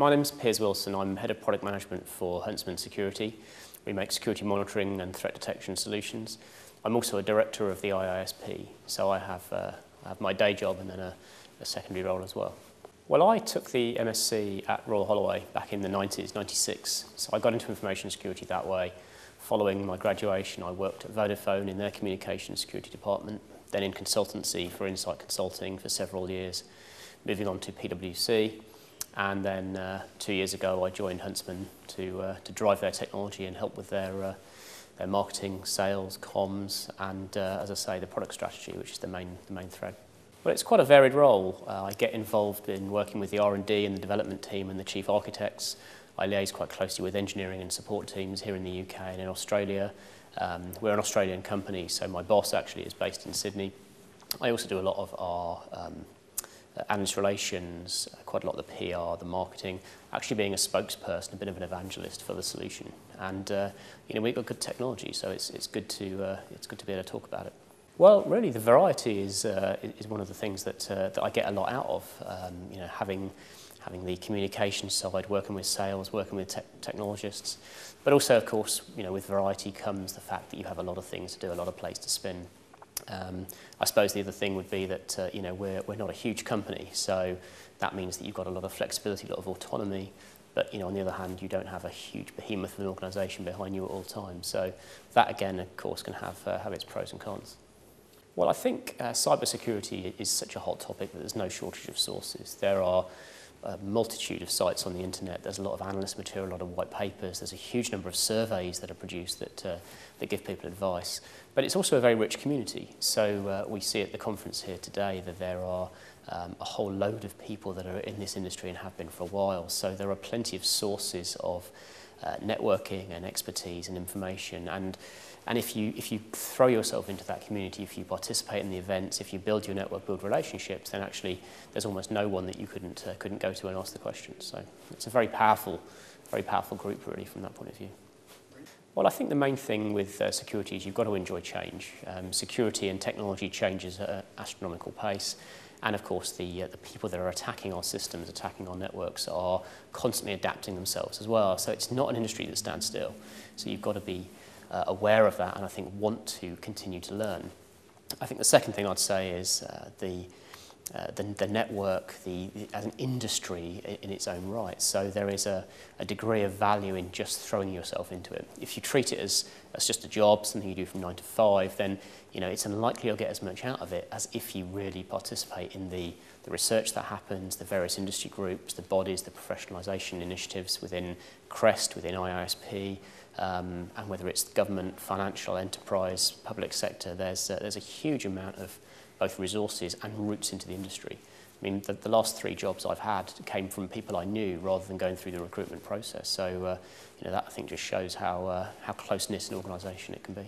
My name's Piers Wilson. I'm Head of Product Management for Huntsman Security. We make security monitoring and threat detection solutions. I'm also a Director of the IISP, so I have my day job and then a secondary role as well. Well, I took the MSc at Royal Holloway back in the 90s, 96, so I got into information security that way. Following my graduation, I worked at Vodafone in their communications security department, then in consultancy for Insight Consulting for several years, moving on to PwC. And then 2 years ago, I joined Huntsman to drive their technology and help with their marketing, sales, comms, and as I say, the product strategy, which is the main thread. Well, it's quite a varied role. I get involved in working with the R&D and the development team and the chief architects. I liaise quite closely with engineering and support teams here in the UK and in Australia. We're an Australian company, so my boss actually is based in Sydney. I also do a lot of our analyst relations, quite a lot of the PR, the marketing, actually being a spokesperson, a bit of an evangelist for the solution. And we've got good technology, so it's good to be able to talk about it. Well, really, the variety is one of the things that I get a lot out of. Having the communication side, working with sales, working with technologists, but also, of course, with variety comes the fact that you have a lot of things to do, a lot of plates to spin. I suppose the other thing would be that we're not a huge company, so that means that you've got a lot of flexibility, a lot of autonomy. But on the other hand, you don't have a huge behemoth of an organisation behind you at all times. So that again, of course, can have its pros and cons. Well, I think cybersecurity is such a hot topic that there's no shortage of sources. There are a multitude of sites on the internet. There's a lot of analyst material, a lot of white papers. There's a huge number of surveys that are produced that give people advice. But it's also a very rich community. So we see at the conference here today that there are a whole load of people that are in this industry and have been for a while. So there are plenty of sources of networking and expertise and information. And if you throw yourself into that community, if you participate in the events, if you build your network, build relationships, then actually there's almost no one that you couldn't go to and ask the questions. So it's a very powerful group really from that point of view. Well, I think the main thing with security is you've got to enjoy change. Security and technology changes at an astronomical pace. And of course, the people that are attacking our systems, attacking our networks, are constantly adapting themselves as well. So it's not an industry that stands still. So you've got to be aware of that and I think want to continue to learn. I think the second thing I'd say is the network as an industry in its own right. So there is a degree of value in just throwing yourself into it. If you treat it as just a job, something you do from 9 to 5, then it's unlikely you'll get as much out of it as if you really participate in the research that happens, the various industry groups, the bodies, the professionalisation initiatives within CREST, within IISP, and whether it's government, financial, enterprise, public sector. There's a huge amount of both resources and routes into the industry. I mean, the last 3 jobs I've had came from people I knew rather than going through the recruitment process. So, that I think just shows how close-knit an organisation it can be.